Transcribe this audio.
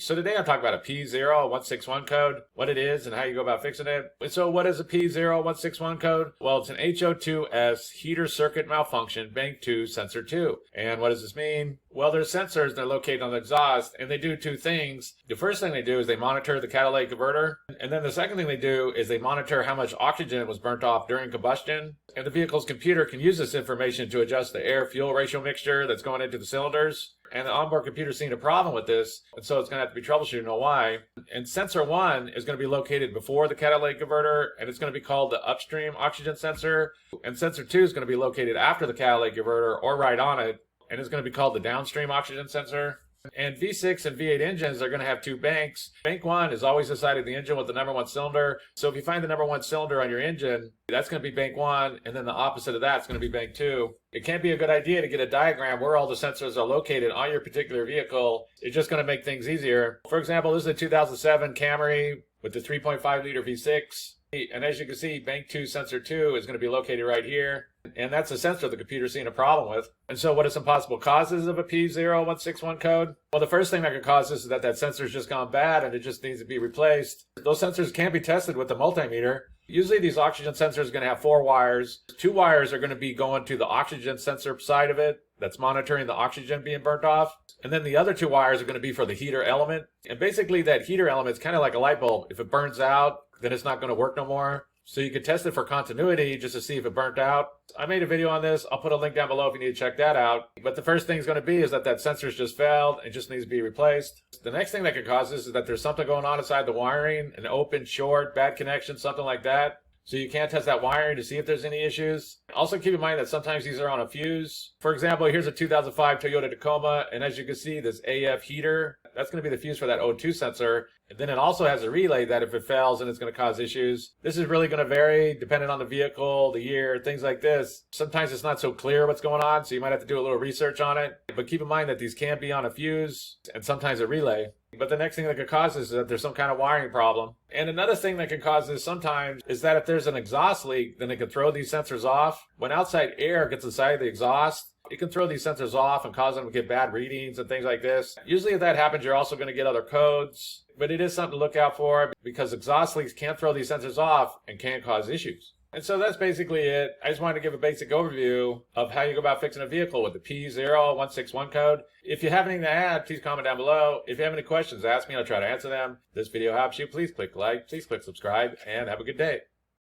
So today I'm talking about a P0161 code, what it is and how you go about fixing it. So what is a P0161 code? Well, it's an HO2S Heater Circuit Malfunction Bank 2 Sensor 2. And what does this mean? Well, there's sensors that are located on the exhaust, and they do two things. The first thing they do is they monitor the catalytic converter, and then the second thing they do is they monitor how much oxygen was burnt off during combustion. And the vehicle's computer can use this information to adjust the air-fuel ratio mixture that's going into the cylinders. And the onboard computer's seen a problem with this, and so it's going to have to be troubleshooted on why. And sensor 1 is going to be located before the catalytic converter, and it's going to be called the upstream oxygen sensor. And sensor 2 is going to be located after the catalytic converter or right on it, and it's going to be called the downstream oxygen sensor. And V6 and V8 engines are going to have two banks. Bank 1 is always inside of the engine with the number 1 cylinder. So if you find the number 1 cylinder on your engine, that's going to be bank 1, and then the opposite of that is going to be bank 2. It can't be a good idea to get a diagram where all the sensors are located on your particular vehicle. It's just going to make things easier. For example, this is a 2007 Camry with the 3.5 liter V6. And as you can see, bank 2 sensor 2 is going to be located right here. And that's a sensor the computer's seeing a problem with. And so what are some possible causes of a P0161 code? Well, the first thing that could cause this is that sensor's just gone bad and it just needs to be replaced. Those sensors can be tested with the multimeter. Usually these oxygen sensors are going to have 4 wires. 2 wires are going to be going to the oxygen sensor side of it that's monitoring the oxygen being burnt off. And then the other 2 wires are going to be for the heater element. And basically that heater element is kind of like a light bulb. If it burns out, then it's not going to work no more. So you could test it for continuity just to see if it burnt out. I made a video on this. I'll put a link down below if you need to check that out. But the first thing is going to be is that sensor's just failed and just needs to be replaced. The next thing that could cause this is that there's something going on inside the wiring, an open, short, bad connection, something like that. So you can't test that wiring to see if there's any issues. Also keep in mind that sometimes these are on a fuse. For example, here's a 2005 Toyota Tacoma, and as you can see, this AF heater, that's going to be the fuse for that O2 sensor. And then it also has a relay that if it fails, then it's going to cause issues. This is really going to vary depending on the vehicle, the year, things like this. Sometimes it's not so clear what's going on, so you might have to do a little research on it. But keep in mind that these can be on a fuse and sometimes a relay. But the next thing that could cause this is that there's some kind of wiring problem. And another thing that can cause this sometimes is that if there's an exhaust leak, then it can throw these sensors off. When outside air gets inside the exhaust, it can throw these sensors off and cause them to get bad readings and things like this. Usually if that happens, you're also going to get other codes. But it is something to look out for because exhaust leaks can throw these sensors off and can cause issues. And so that's basically it. I just wanted to give a basic overview of how you go about fixing a vehicle with the P0161 code. If you have anything to add, please comment down below. If you have any questions, ask me. I'll try to answer them. If this video helps you, please click like, please click subscribe, and have a good day.